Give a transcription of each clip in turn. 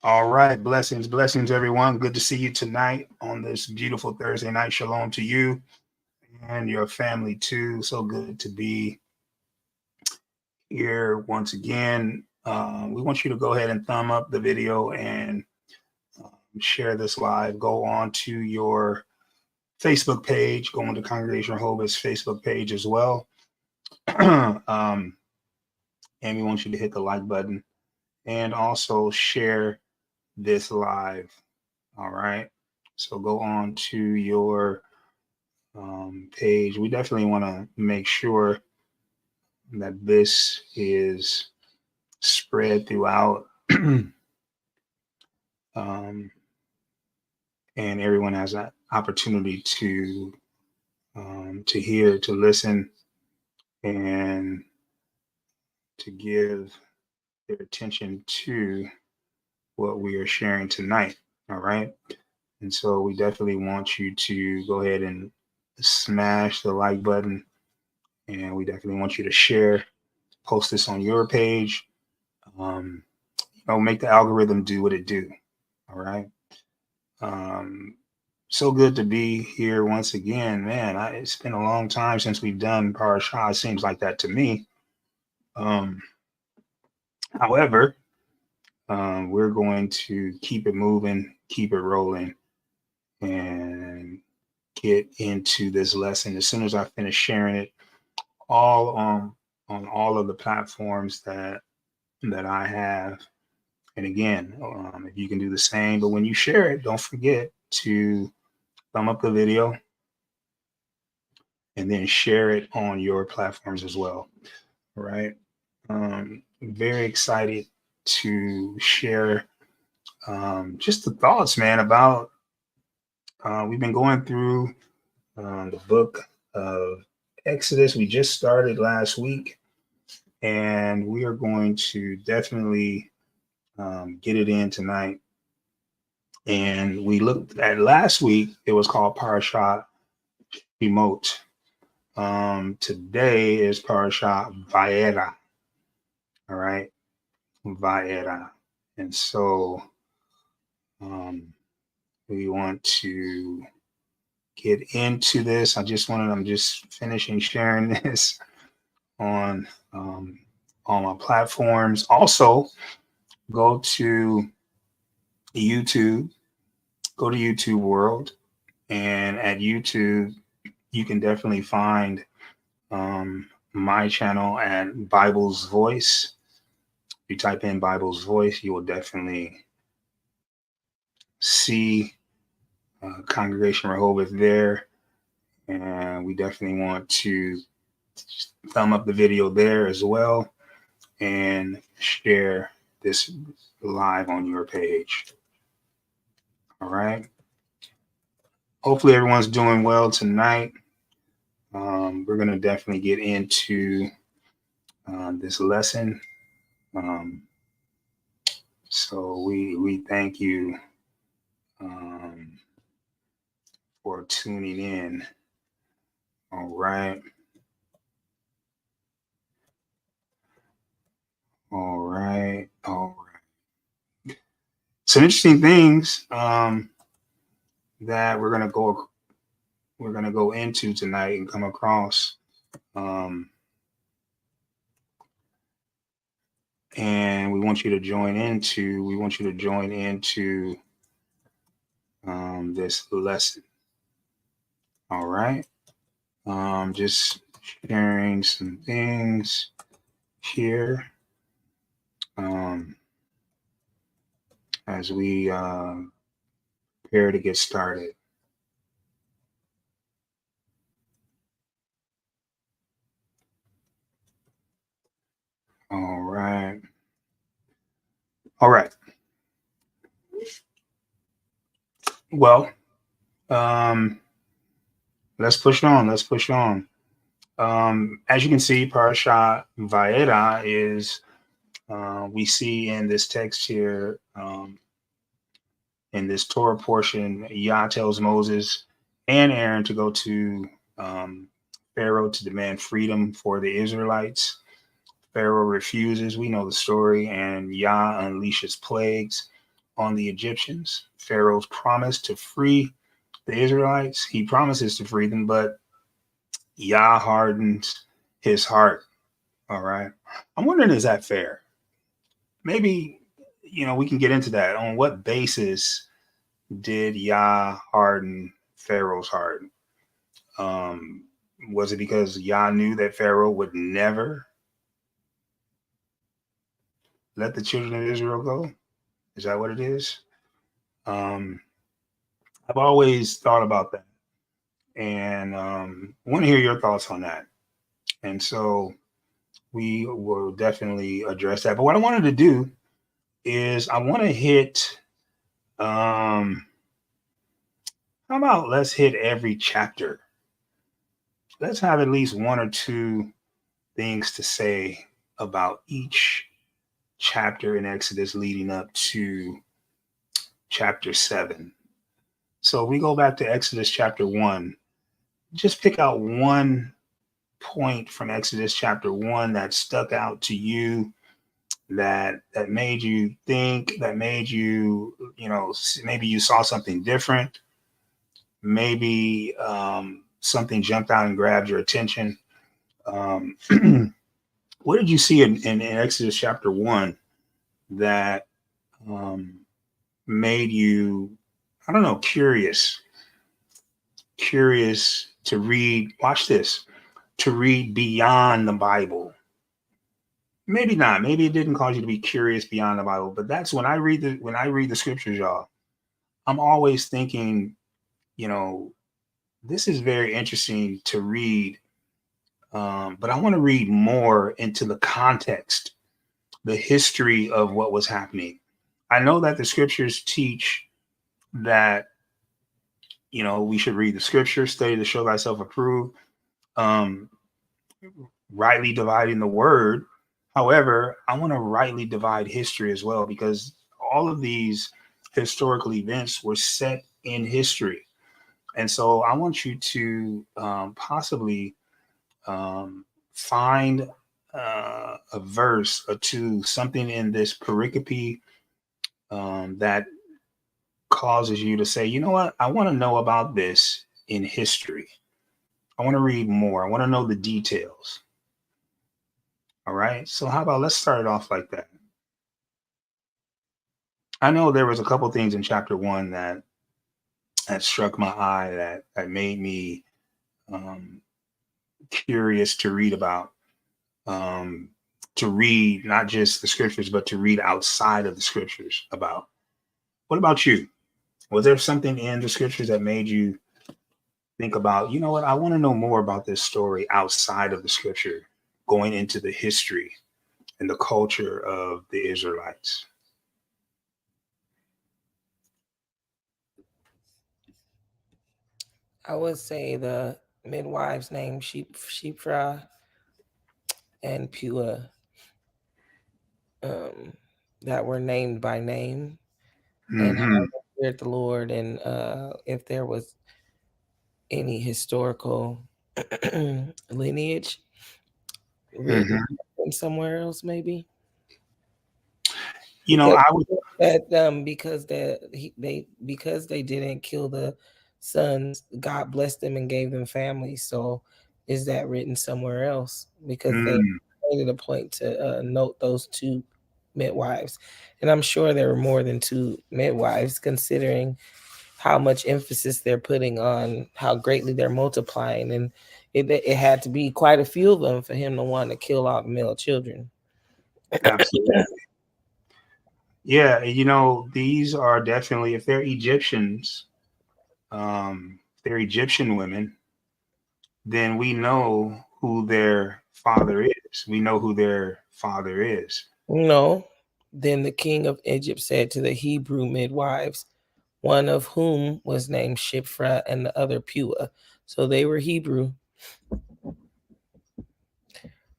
All right. Blessings, everyone. Good to see you tonight on this beautiful Thursday night. Shalom to you and your family, too. So good to be here once again. We want you to go ahead and thumb up the video and share this live. Go on to your Facebook page, go on to Conggregation Rehoboth's Facebook page as well. And we want you to hit the like button and also share this live. All right. So go on to your page. We definitely want to make sure that this is spread throughout and everyone has an opportunity to hear, to listen, and to give their attention to what we are sharing tonight. All right. And so we definitely want you to go ahead and smash the like button. And we definitely want you to share, post this on your page. Make the algorithm do what it do. All right. So good to be here once again, man. It's been a long time since we've done Parashat. It seems like that to me. However, we're going to keep it moving, keep it rolling, and get into this lesson as soon as I finish sharing it, all on all of the platforms that I have. And again, if you can do the same, but when you share it, don't forget to thumb up the video and then share it on your platforms as well. All right. Very excited to share just the thoughts, man, about we've been going through the book of Exodus. We just started last week, and we are going to definitely get it in tonight. And we looked at last week, it was called Parashat Remote. Today is Parashat Vaera. All right. Vaera. And so we want to get into this. I'm just finishing sharing this on all my platforms. Also, go to YouTube World, and at YouTube, you can definitely find my channel at Bible's Voice. If you type in Bible's Voice, you will definitely see Conggregation Rehoboth there. And we definitely want to thumb up the video there as well and share this live on your page. All right. Hopefully everyone's doing well tonight. We're going to definitely get into this lesson. So we thank you for tuning in. All right. All right. Some interesting things that we're gonna go into tonight and come across. And we want you to join into this lesson. All right. Just sharing some things here as we prepare to get started. All right. Well, let's push on. As you can see, Parashat Vaera is, we see in this text here, in this Torah portion, Yah tells Moses and Aaron to go to Pharaoh to demand freedom for the Israelites. Pharaoh refuses. We know the story, and Yah unleashes plagues on the Egyptians. Pharaoh's promise to free the Israelites. He promises to free them, but Yah hardens his heart. All right. I'm wondering, is that fair? Maybe, we can get into that. On what basis did Yah harden Pharaoh's heart? Was it because Yah knew that Pharaoh would never let the children of Israel go? Is that what it is? I've always thought about that, and want to hear your thoughts on that. And so we will definitely address that. But what I wanted to do is I want to hit. How about let's hit every chapter? Let's have at least one or two things to say about each chapter in Exodus leading up to chapter 7. So we go back to Exodus chapter 1. Just pick out one point from Exodus chapter 1 that stuck out to you, that made you think, that made you, maybe you saw something different. Maybe something jumped out and grabbed your attention. What did you see in Exodus chapter 1 that made you, I don't know, curious to read? Watch this, to read beyond the Bible. Maybe not. Maybe it didn't cause you to be curious beyond the Bible, but that's when I read the scriptures, y'all. I'm always thinking, this is very interesting to read, but I want to read more into the context, the history of what was happening. I know that the scriptures teach that, we should read the scriptures, study to show thyself approved, rightly dividing the word. However, I want to rightly divide history as well, because all of these historical events were set in history. And so I want you to possibly find a verse or two, something in this pericope that causes you to say, you know what, I want to know about this in history. I want to read more. I want to know the details. All right. So how about let's start it off like that. I know there was a couple things in chapter 1 that struck my eye, that made me curious to read about, to read not just the scriptures, but to read outside of the scriptures about. What about you? Was there something in the scriptures that made you think about, you know what, I want to know more about this story outside of the scripture, going into the history and the culture of the Israelites? I would say the midwives named Shiphrah and Pua, that were named by name, and how they feared the Lord, and if there was any historical lineage written somewhere else, maybe. I would. That because they didn't kill the sons, God blessed them and gave them families. So is that written somewhere else? Because they made it a point to note those two midwives, and I'm sure there were more than two midwives, considering how much emphasis they're putting on how greatly they're multiplying, and it had to be quite a few of them for him to want to kill all the male children. Absolutely. Yeah, these are definitely, if they're Egyptians, they're Egyptian women, then we know who their father is. We know who their father is. No. Then the king of Egypt said to the Hebrew midwives, one of whom was named Shiphrah and the other Pua. So they were Hebrew.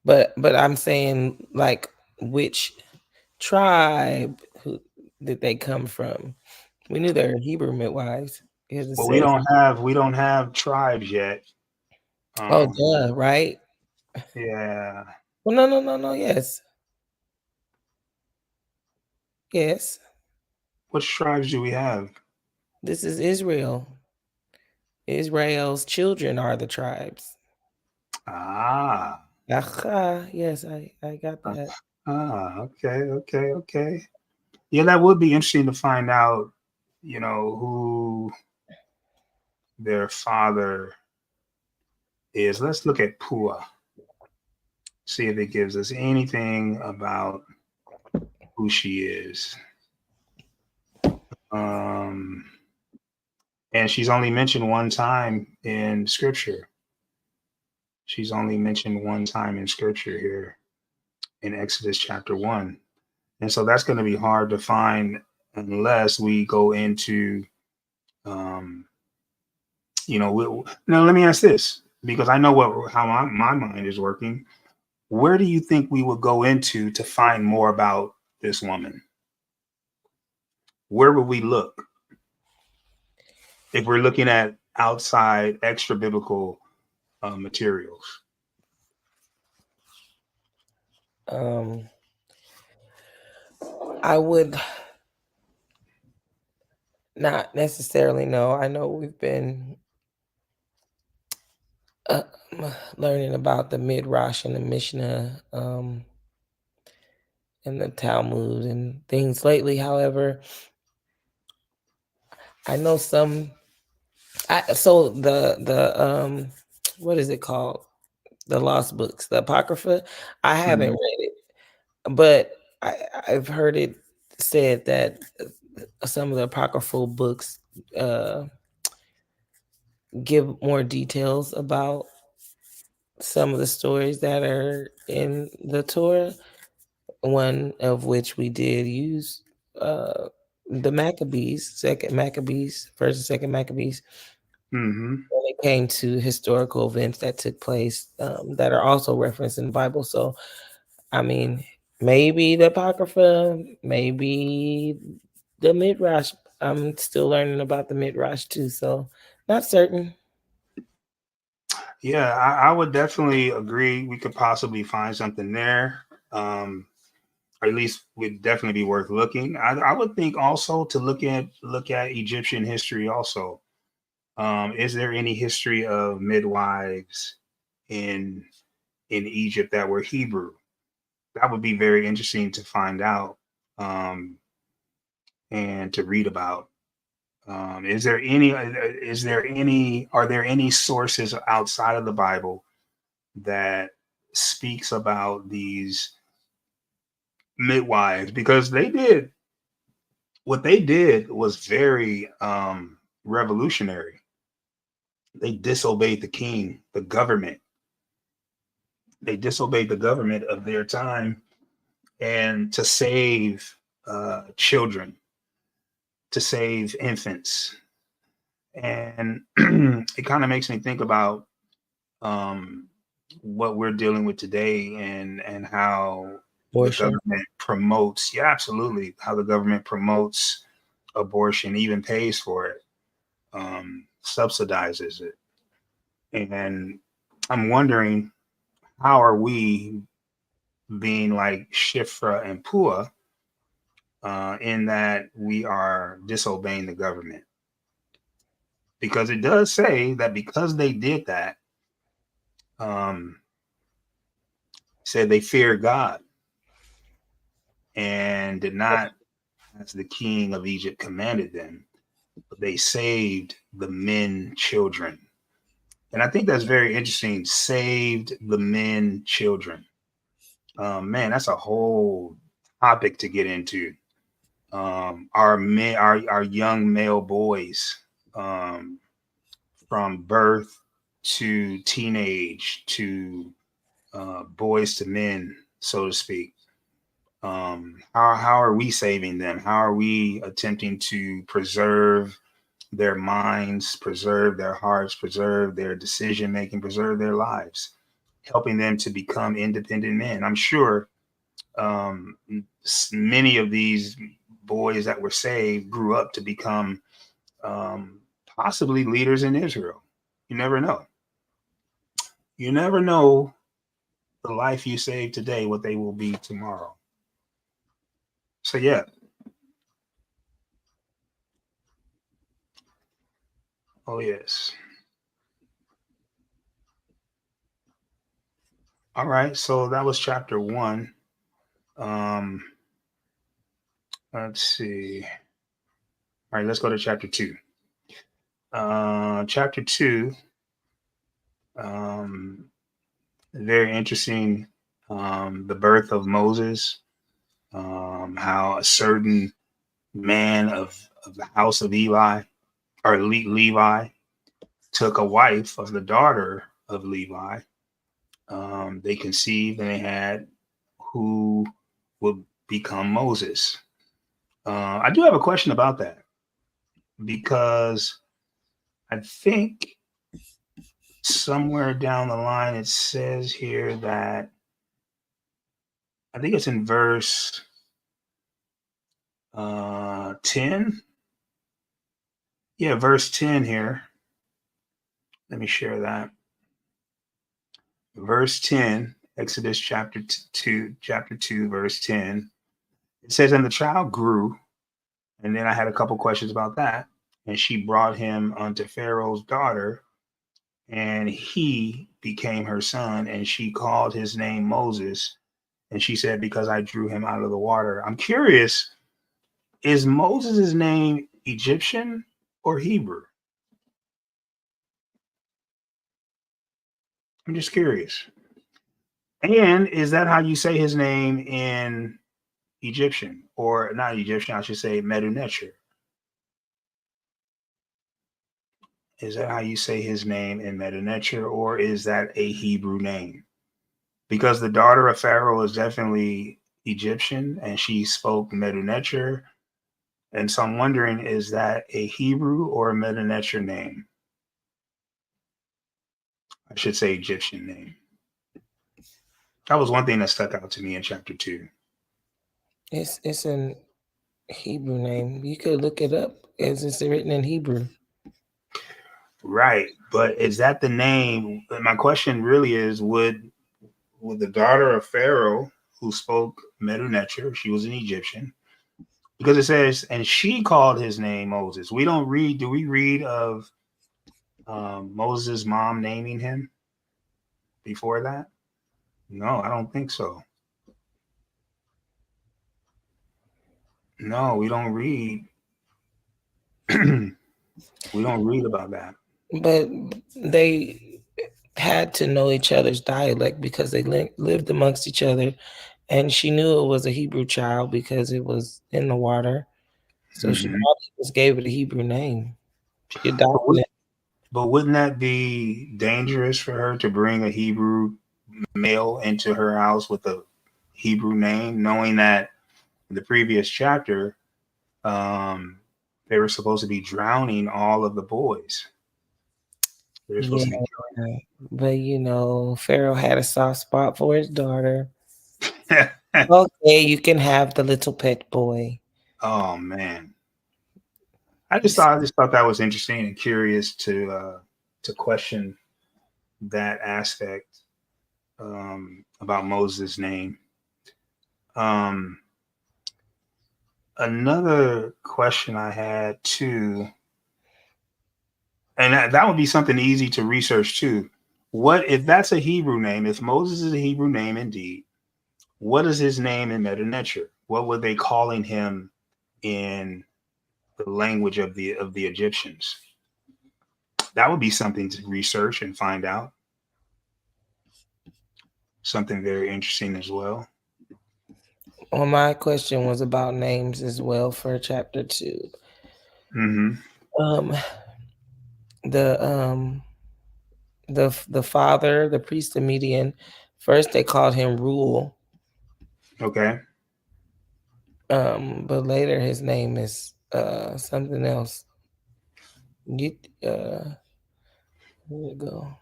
But I'm saying, like, which tribe did they come from? We knew they were Hebrew midwives. Well, we don't have tribes yet. Oh, duh, right? Yeah. Well, no. Yes. Yes. Which tribes do we have? This is Israel. Israel's children are the tribes. Ah. Aha, yes, I got that. Okay. Yeah, that would be interesting to find out, who their father is. Let's look at Pua, see if it gives us anything about who she is. And she's only mentioned one time in scripture. She's only mentioned one time in scripture here in Exodus chapter 1. And so that's going to be hard to find unless we go into, now let me ask this, because I know how my mind is working. Where do you think we would go into to find more about this woman? Where would we look if we're looking at outside extra biblical materials? I would not necessarily know. I know we've been learning about the Midrash and the Mishnah and the Talmud and things lately. However, I know some. So the what is it called? The Lost Books, the Apocrypha. I haven't read it, but I've heard it said that some of the apocryphal books give more details about some of the stories that are in the Torah, one of which we did use the Maccabees, second Maccabees, first and second Maccabees, when it came to historical events that took place that are also referenced in the Bible. So, I mean, maybe the Apocrypha, maybe the Midrash. I'm still learning about the Midrash too, so not certain. Yeah, I would definitely agree. We could possibly find something there. Or at least would definitely be worth looking. I would think also to look at Egyptian history also. Is there any history of midwives in Egypt that were Hebrew? That would be very interesting to find out and to read about. Are there any sources outside of the Bible that speaks about these midwives? Because what they did was very revolutionary. They disobeyed the king, the government. They disobeyed the government of their time, and to save children, to save infants. And it kind of makes me think about what we're dealing with today, and how the Abortion. government promotes, yeah, absolutely, how the government promotes abortion, even pays for it, subsidizes it. And I'm wondering, how are we being like Shifra and Pua in that we are disobeying the government? Because it does say that because they did that, said they feared God and did not, as the king of Egypt commanded them, but they saved the men, children. And I think that's very interesting. Saved the men, children. Man, that's a whole topic to get into. Our young male boys, from birth to teenage to boys to men, so to speak. How are we saving them? How are we attempting to preserve their minds, preserve their hearts, preserve their decision making, preserve their lives, helping them to become independent men? I'm sure many of these boys that were saved grew up to become possibly leaders in Israel. You never know. You never know the life you save today, what they will be tomorrow. So yeah. Oh, yes. All right. So that was chapter 1. Let's see. All right, let's go to chapter 2. Chapter 2, very interesting. The birth of Moses, how a certain man of the house of Eli or Levi took a wife of the daughter of Levi. They conceived and they had who would become Moses. I do have a question about that because I think somewhere down the line it says here that I think it's in verse 10. Yeah, verse 10 here. Let me share that. Verse 10, Exodus chapter 2, verse 10. It says, and the child grew. And then I had a couple questions about that. And she brought him unto Pharaoh's daughter, and he became her son, and she called his name Moses. And she said, because I drew him out of the water. I'm curious, is Moses' name Egyptian or Hebrew? I'm just curious. And is that how you say his name in Egyptian? Or not Egyptian, I should say Medu Neter. Is that how you say his name in Medu Neter, or is that a Hebrew name? Because the daughter of Pharaoh is definitely Egyptian and she spoke Medu Neter. And so I'm wondering, is that a Hebrew or a Medu Neter name? I should say Egyptian name. That was one thing that stuck out to me in chapter 2. It's an Hebrew name. You could look it up as it's written in Hebrew. Right. But is that the name? My question really is, would the daughter of Pharaoh who spoke Medu Neter, she was an Egyptian, because it says, and she called his name Moses. We don't read, do we read of Moses' mom naming him before that? No, I don't think so. No, we don't read. We don't read about that. But they had to know each other's dialect because they lived amongst each other, and she knew it was a Hebrew child because it was in the water. So she Mhm. probably just gave it a Hebrew name. She But, adopted it. but wouldn't that be dangerous for her to bring a Hebrew male into her house with a Hebrew name, knowing that in the previous chapter, they were supposed to be drowning all of the boys. They were supposed Yeah, to be but Pharaoh had a soft spot for his daughter. drowning. Okay, you can have the little pet boy. Oh man, He's I just thought that was interesting and curious to question that aspect about Moses' name. Um, Another question I had too, and that would be something easy to research too. What if that's a Hebrew name? If Moses is a Hebrew name indeed, what is his name in Medu Neter? What were they calling him in the language of the Egyptians? That would be something to research and find out. Something very interesting as well. well, my question was about names as well for chapter 2. Mm-hmm. Um, the um the father, the priest of Midian, first they called him Rule, Okay. but later his name is something else. Where it go?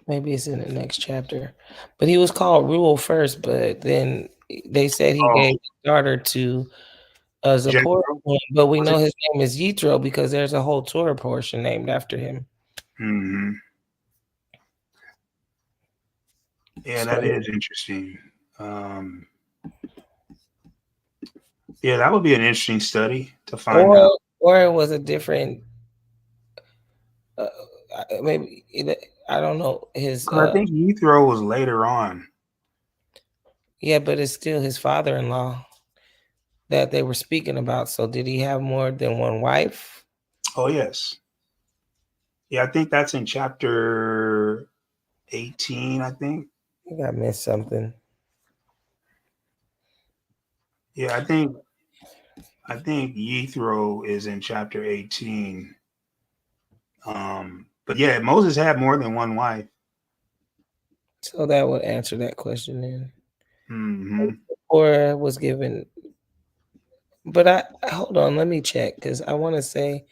Maybe it's in the next chapter. But he was called Rule first, but then they said he Oh, gave his daughter to Zipporah, Jethro? but we Was know it? his name is Yitro because there's a whole Torah portion named after him. Mm-hmm. Yeah, that So is interesting. Um, Yeah, that would be an interesting study to find out. Or it was a different. Maybe I don't know his. I think Yethro was later on. Yeah, but it's still his father-in-law that they were speaking about. So did he have more than one wife? Oh yes. Yeah, I think that's in chapter 18, I think. I think I missed something. Yeah, I think Yethro is in chapter 18. But yeah, Moses had more than one wife. So that would answer that question then. Mm-hmm. Or was given, but I hold on, let me check because I want to say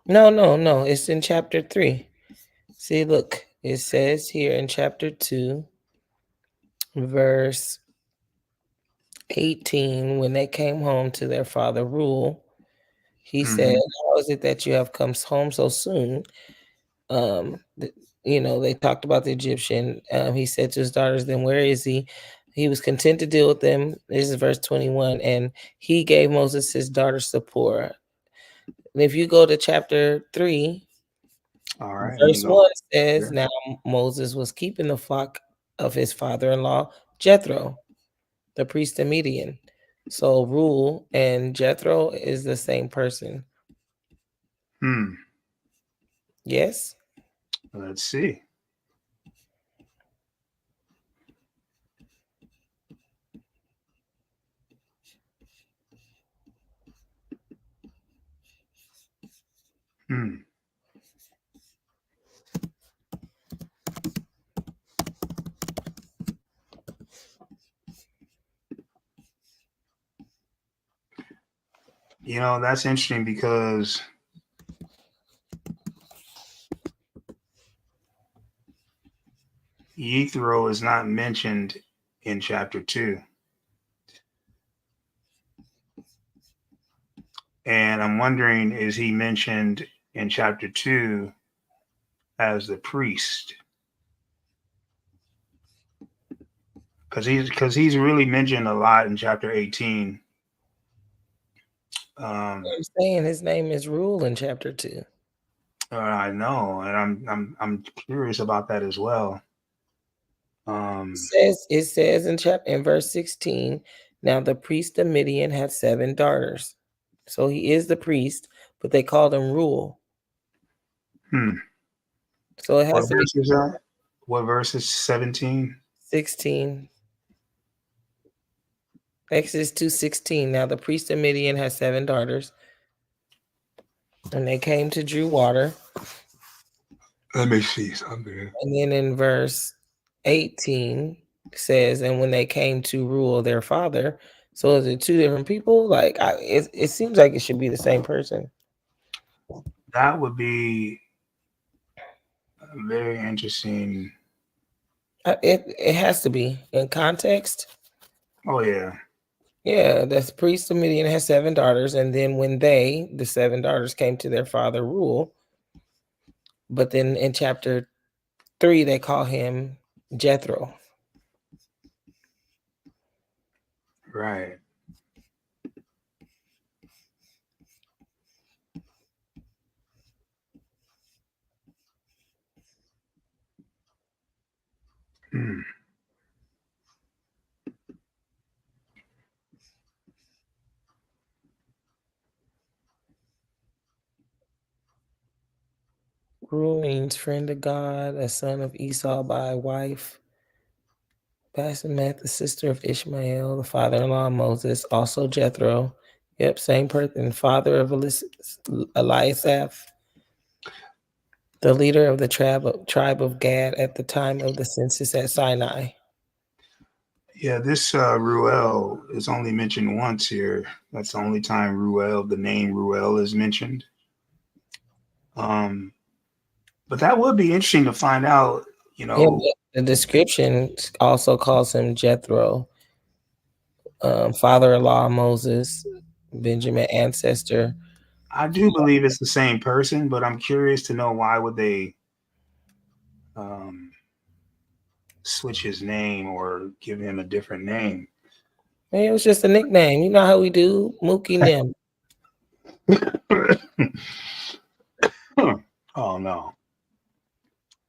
no, it's in chapter 3. See, look, it says here in chapter 2, verse 18, when they came home to their father Rule, he said, Mm-hmm. "How is it that you have come home so soon?" They talked about the Egyptian. He said to his daughters, "Then where is he?" He was content to deal with them. This is verse 21. And he gave Moses his daughter Zipporah. And if you go to chapter 3, All right, let me verse go 1 says, here. "Now Moses was keeping the flock of his father-in-law, Jethro, the priest of Midian." So Rule and Jethro is the same person. Yes? Let's see. Hmm. That's interesting because Yethro is not mentioned in chapter 2. And I'm wondering, is he mentioned in chapter 2 as the priest? Because he's really mentioned a lot in chapter 18. I'm saying his name is Rule in chapter 2. I know, and I'm curious about that as well. It says in verse 16, now the priest of Midian had 7 daughters. So he is the priest, but they called him Rule. So it What has to be verse is that? What verse is 17? 16. Exodus 2:16. Now the priest of Midian had 7 daughters, and they came to drew water. Let me see something. And then in verse 18 says, and when they came to rule their father. So is it 2 different people? Like it seems like it should be the same person. That would be very interesting. It has to be in context. Oh yeah, Yeah, the priest of Midian has 7 daughters, and then when the 7 daughters, came to their father Rule, but then in chapter 3 they call him Jethro. right. Hmm. Rule means friend of God, a son of Esau by a wife. Basemath, the sister of Ishmael, the father-in-law of Moses, also Jethro. Yep, same person. Father of Eliasaph, the leader of the tribe of Gad at the time of the census at Sinai. Yeah, this Ruel is only mentioned once here. That's the only time the name Ruel is mentioned. Um, but that would be interesting to find out. You Yeah, know, the description also calls him Jethro, father-in-law of Moses, Benjamin ancestor. I do believe it's the same person, but I'm curious to know why would they um, switch his name or give him a different name. It was just a nickname. You know how we do, Mookie Nim. Oh no.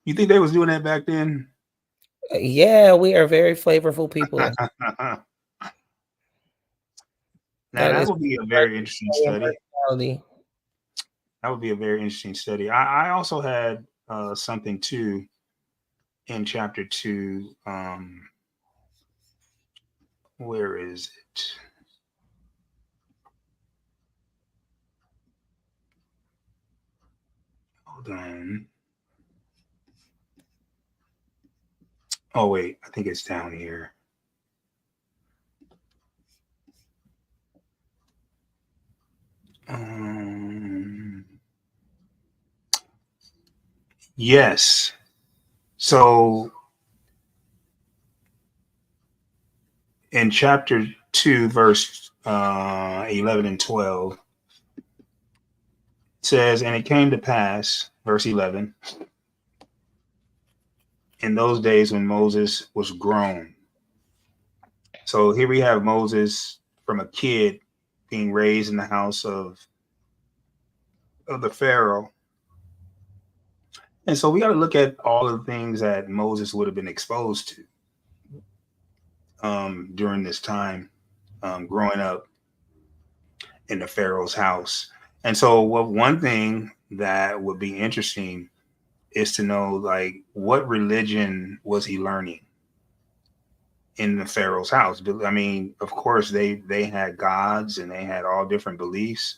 You think they was doing that back then? Yeah, we are very flavorful people. Now That that is would be a very interesting study. personality. That would be a very interesting study. I also had something too in chapter 2. Where is it? Hold on. Oh wait, I think it's down here. Um, yes. So in chapter 2, verse 11 and 12, it says, "And it came to pass," verse 11, "in those days when Moses was grown." So here we have Moses from a kid being raised in the house of the Pharaoh. And so we got to look at all of the things that Moses would have been exposed to during this time, growing up in the Pharaoh's house. And so, one thing that would be interesting is to know, like, what religion was he learning in the Pharaoh's house? I mean, of course, they had gods and they had all different beliefs,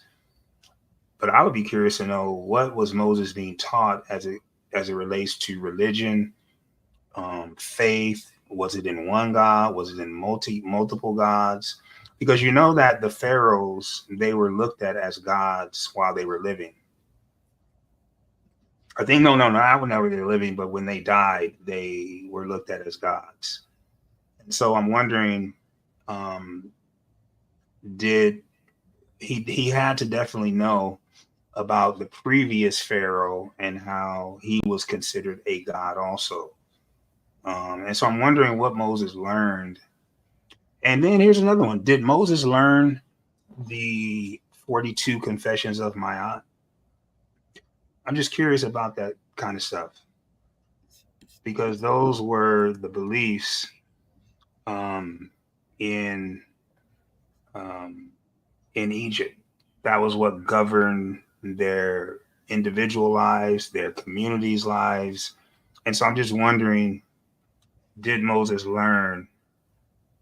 but I would be curious to know what was Moses being taught as it relates to religion, faith. Was it in one God? Was it in multiple gods? Because you know that the pharaohs, they were looked at as gods while they were living. I think not when they were living, but when they died, they were looked at as gods. And so I'm wondering, um, did he had to definitely know about the previous pharaoh and how he was considered a god also. And so I'm wondering what Moses learned. And then here's another one: did Moses learn the 42 confessions of Ma'at? I'm just curious about that kind of stuff because those were the beliefs um, in um, in Egypt. That was what governed their individual lives, their communities' lives. And so I'm just wondering, did Moses learn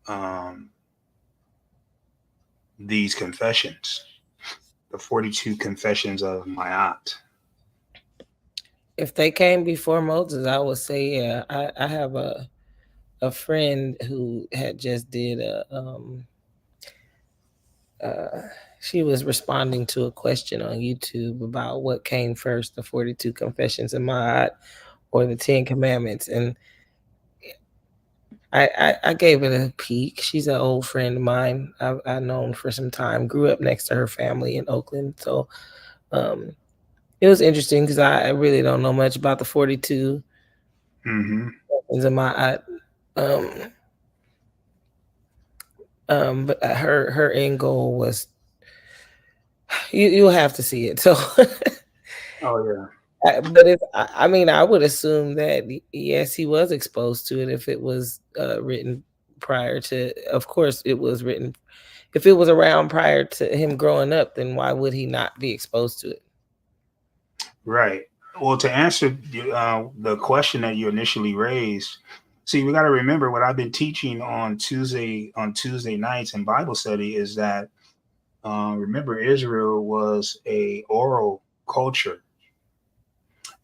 um, these confessions, the 42 confessions of Ma'at? If they came before Moses, I would say, yeah. I have a friend who had just did uh, she was responding to a question on YouTube about what came first, the 42 Confessions of Ma'at or the 10 Commandments. And I gave it a peek. She's an old friend of mine. I've known for some time, grew up next to her family in Oakland. So um, it was interesting because I really don't know much about the 42 Mm-hmm. Confessions of Ma'at. Um, but her end goal was you'll have to see it. So Oh yeah. But if I mean, I would assume that yes, he was exposed to it if it was written prior to. Of course, it was written. If it was around prior to him growing up, then why would he not be exposed to it? Right. Well, to answer the question that you initially raised, see, we got to remember what I've been teaching on Tuesday nights in Bible study is that remember Israel was a oral culture,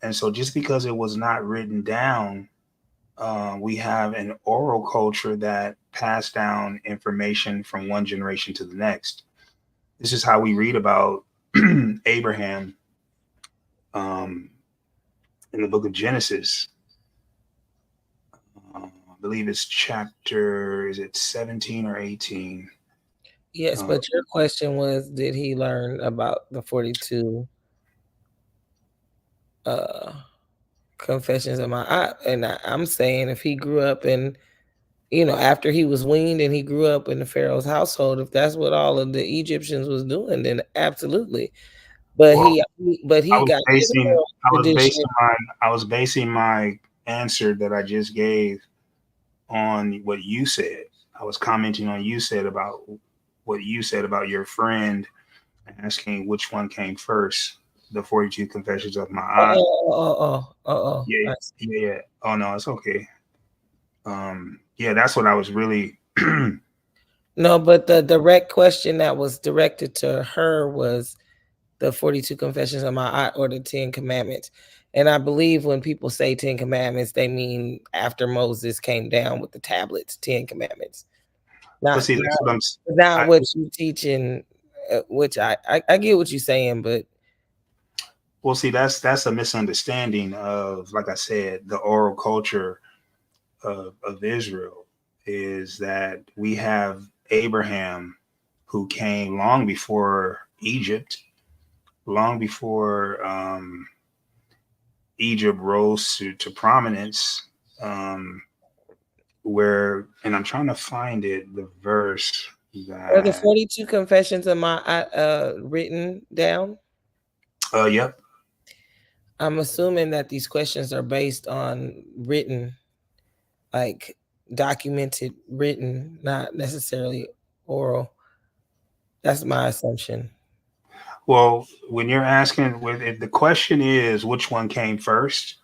and so just because it was not written down, we have an oral culture that passed down information from one generation to the next. This is how we read about Abraham um, in the book of Genesis. I believe it's chapter, is it 17 or 18? Yes, Uh, but your question was, did he learn about the 42 uh, confessions of my? I'm saying if he grew up in after he was weaned and he grew up in the Pharaoh's household, if that's what all of the Egyptians was doing, then absolutely. But Well, he I was got his basing oral tradition. I was basing my answer that I just gave on what you said. I was commenting on you said about what you said about your friend asking which one came first, the 42 Confessions of my Aunt. Yeah, I see. yeah. Oh no, it's okay. Yeah, that's what I was really. No, but the direct question that was directed to her was the 42 Confessions of my Aunt or the 10 Commandments. And I believe when people say 10 Commandments, they mean after Moses came down with the tablets, 10 Commandments. But Not see, that's what I'm. not I, what you teaching, which I get what you're saying, but well, see, that's a misunderstanding of, like I said, the oral culture of Israel is that we have Abraham, who came long before Egypt, long before Egypt rose to prominence. Um, where, and I'm trying to find it, the verse are the that. 42 Confessions of my written down? Yep. I'm assuming that these questions are based on written, like documented, written, not necessarily oral. That's my assumption. Well, when you're asking, if the question is which one came first,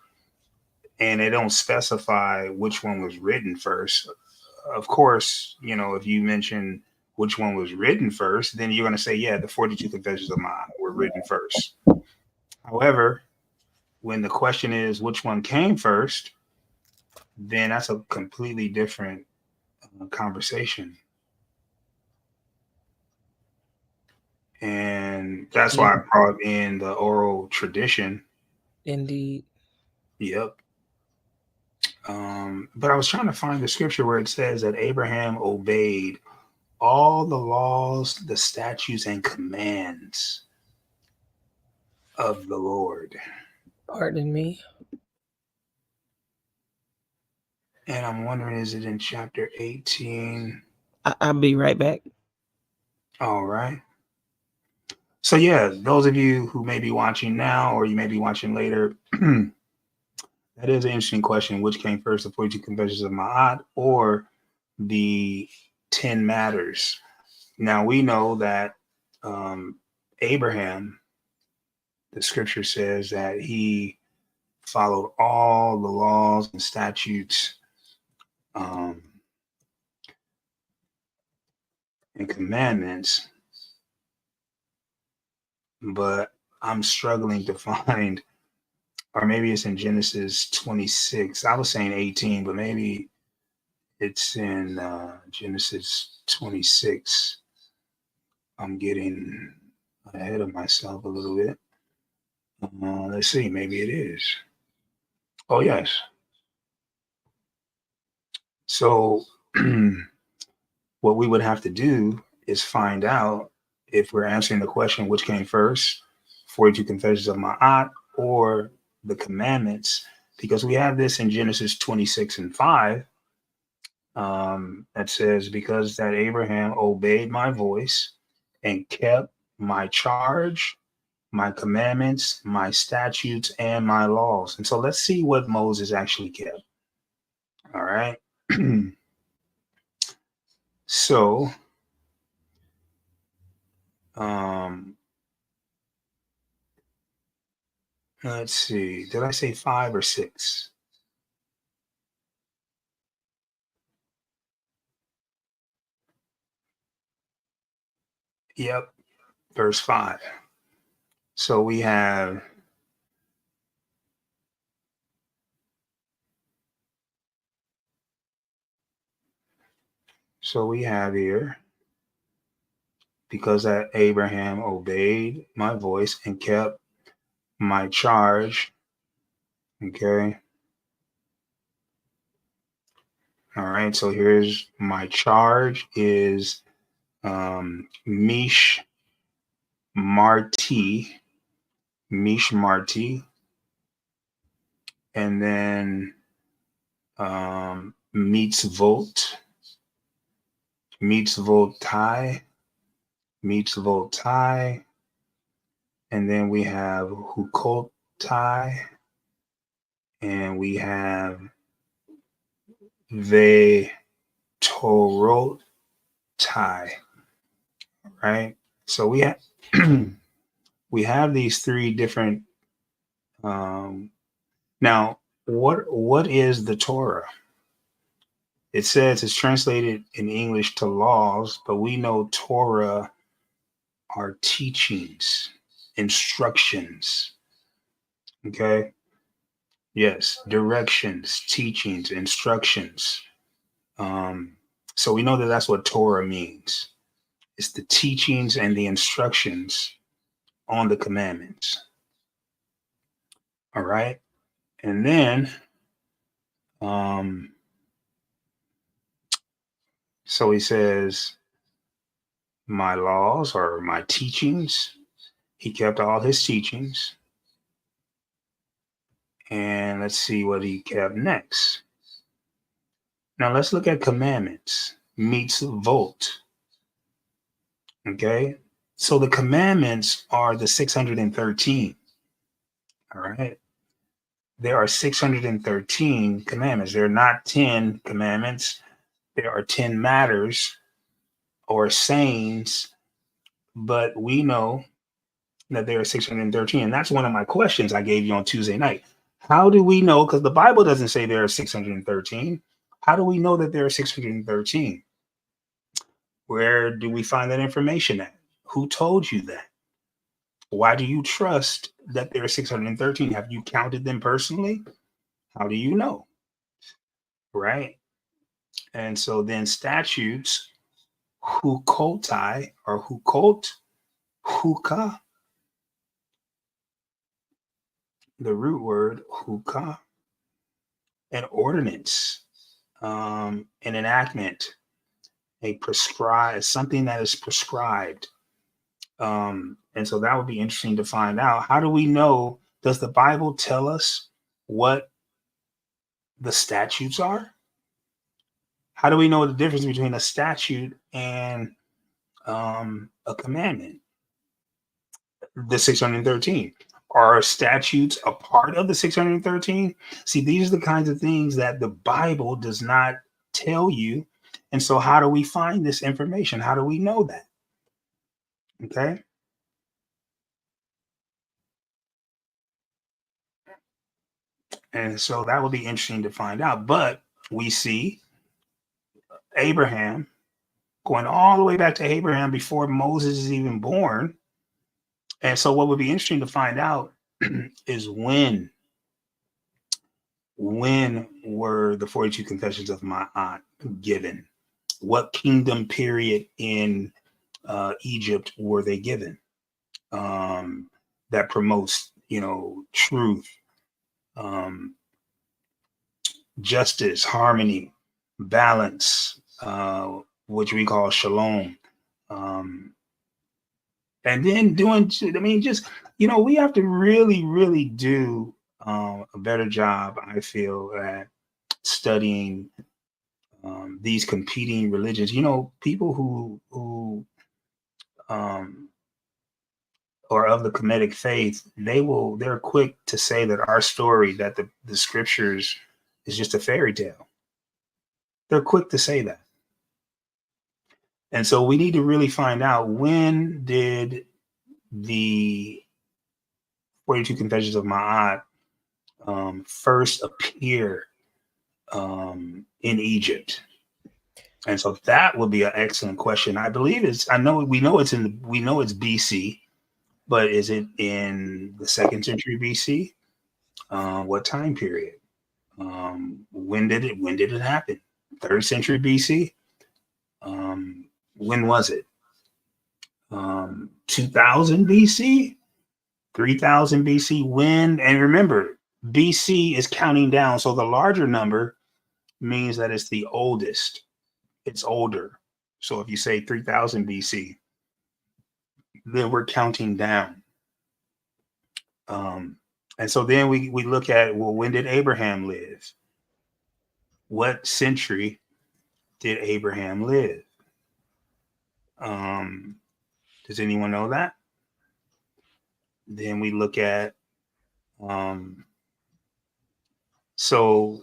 and they don't specify which one was written first, of course, if you mention which one was written first, then you're going to say, yeah, the 42 Confessions of mine were written first. However, when the question is which one came first, then that's a completely different conversation. And that's Yeah, why I brought in the oral tradition. indeed. Yep. But I was trying to find the scripture where it says that Abraham obeyed all the laws, the statutes, and commands of the Lord. Pardon me. And I'm wondering, is it in chapter 18? I'll be right back. All right. So, yeah, those of you who may be watching now or you may be watching later, that is an interesting question. Which came first, the 42 Confessions of Ma'at or the 10 Matters? Now, we know that Abraham, the scripture says that he followed all the laws and statutes um, and commandments, but I'm struggling to find, or maybe it's in Genesis 26. I was saying 18, but maybe it's in Genesis 26. I'm getting ahead of myself a little bit. Let's see, maybe it is. Oh, yes. So, what we would have to do is find out if we're answering the question which came first, 42 Confessions of Ma'at or the commandments, because we have this in Genesis 26 and 5 that says, because that Abraham obeyed my voice and kept my charge, my commandments, my statutes, and my laws. And so let's see what Moses actually kept. All right. So, um, let's see. Did I say 5 or 6? Yep, verse 5. So we have here, because that Abraham obeyed my voice and kept my charge. Okay. All right. So here's my charge is Mish Marti, Mish Marti, and then mitzvot, mitzvotai, mitzvotai, and then we have hukotai, and we have ve torotai, right? So we have we have these three different. Now, what is the Torah? It says it's translated in English to laws, but we know Torah are teachings, instructions. Okay. Yes, directions, teachings, instructions. So we know that that's what Torah means. It's the teachings and the instructions on the commandments. All right. And then, so he says, my laws or my teachings. He kept all his teachings. And let's see what he kept next. Now let's look at commandments. Mitzvot. Okay. So the commandments are the 613. All right. There are 613 commandments. There are not 10 commandments. There are 10 matters or sayings, but we know that there are 613. And that's one of my questions I gave you on Tuesday night. How do we know? Because the Bible doesn't say there are 613. How do we know that there are 613? Where do we find that information at? Who told you that? Why do you trust that there are 613? Have you counted them personally? How do you know? Right? And so then statutes, hukotai or hukot, huka, the root word huka, an ordinance, an enactment, a prescribed, something that is prescribed. And so that would be interesting to find out. How do we know? Does the Bible tell us what the statutes are? How do we know the difference between a statute and a commandment? The 613. Are statutes a part of the 613? See, these are the kinds of things that the Bible does not tell you. And so how do we find this information? How do we know that? Okay. And so that will be interesting to find out. But we see Abraham going all the way back to Abraham before Moses is even born. And so what would be interesting to find out is when were the 42 confessions of my aunt given? What kingdom period in Egypt were they given? That promotes, truth, justice, harmony, balance, which we call shalom. And then we have to really, really do a better job, I feel, at studying these competing religions. People who are of the Kemetic faith, they're quick to say that our story, that the scriptures is just a fairy tale. They're quick to say that. And so we need to really find out, when did the 42 Confessions of Ma'at first appear in Egypt? And so that would be an excellent question. I believe we know it's BC, but is it in the 2nd century BC? What time period? When did it happen? 3rd century BC? When was it? 2000 BC? 3000 BC? When? And remember, BC is counting down. So the larger number means that it's the oldest. It's older. So if you say 3000 BC, then we're counting down. And so then we look at, well, when did Abraham live? what century did Abraham live? Does anyone know that? Then we look at, so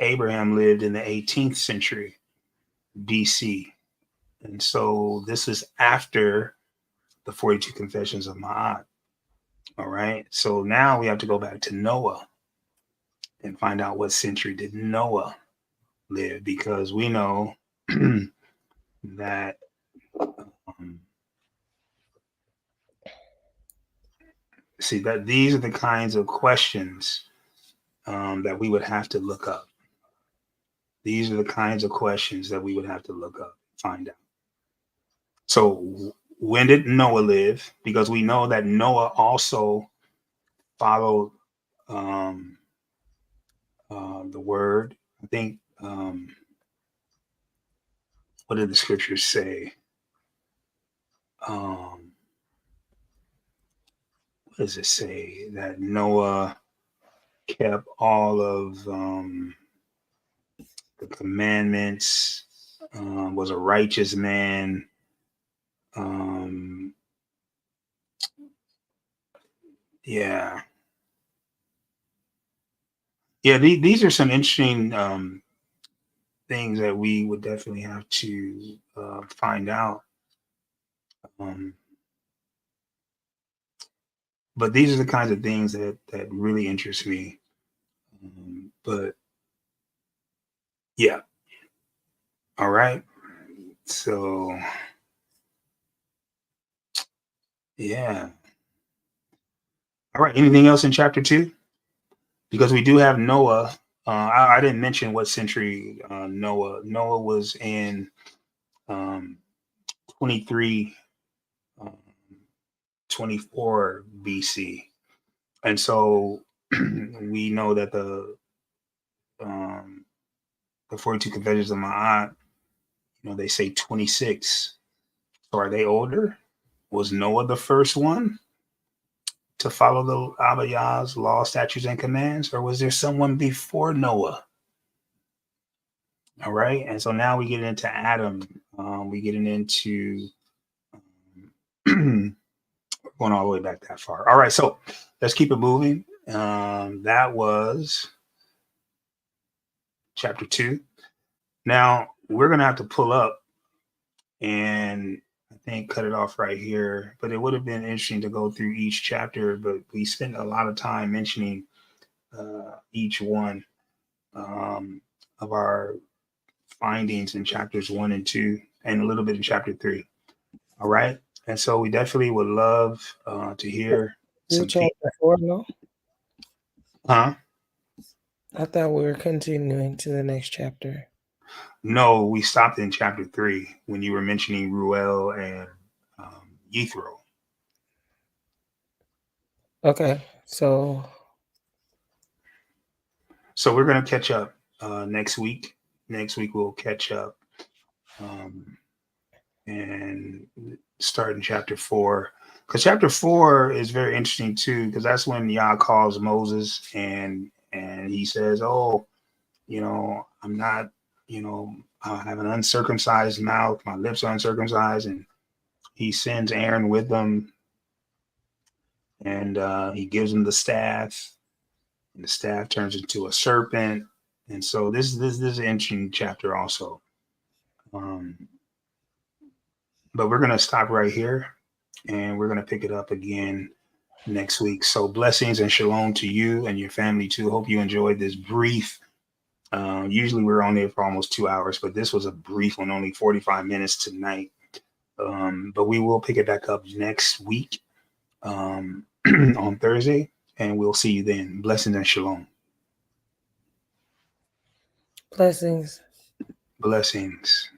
Abraham lived in the 18th century BC. And so this is after the 42 Confessions of Ma'at. All right. So now we have to go back to Noah and find out what century did Noah live, because we know that see that these are the kinds of questions that we would have to look up. These are the kinds of questions that we would have to look up, find out. So when did Noah live? Because we know that Noah also followed the word. I think, what did the scriptures say? What does it say? That Noah kept all of the commandments, was a righteous man. Yeah. These are some interesting things that we would definitely have to find out. But these are the kinds of things that really interest me. But yeah. All right. So yeah. All right. Anything else in chapter 2? Because we do have Noah. I didn't mention what century Noah was in, 23, 24 BC. And so we know that the 42 Confessions of Ma'at, they say 26. So are they older? Was Noah the first one to follow the Abba Yah's law, statutes, and commands? Or was there someone before Noah? All right. And so now we get into Adam. We getting into going all the way back that far. All right. So let's keep it moving. That was chapter 2. Now we're going to have to pull up and I think cut it off right here. But it would have been interesting to go through each chapter, but we spent a lot of time mentioning each one of our findings in chapters 1 and 2, and a little bit in chapter 3. All right. And so we definitely would love to hear some chapter 4, no? Huh? I thought we were continuing to the next chapter. No, we stopped in chapter 3 when you were mentioning Ruel and Yethro. Okay, so we're going to catch up next week. Next week we'll catch up and start in chapter 4. Because chapter 4 is very interesting too, because that's when Yah calls Moses and he says, "Oh, I'm not, I have an uncircumcised mouth, my lips are uncircumcised," and he sends Aaron with them, and he gives him the staff, and the staff turns into a serpent. And so this is an interesting chapter also. But we're going to stop right here, and we're going to pick it up again next week. So blessings and shalom to you and your family too. Hope you enjoyed this brief. Usually we're on there for almost 2 hours, but this was a brief one, only 45 minutes tonight. But we will pick it back up next week on Thursday, and we'll see you then. Blessings and shalom. Blessings. Blessings.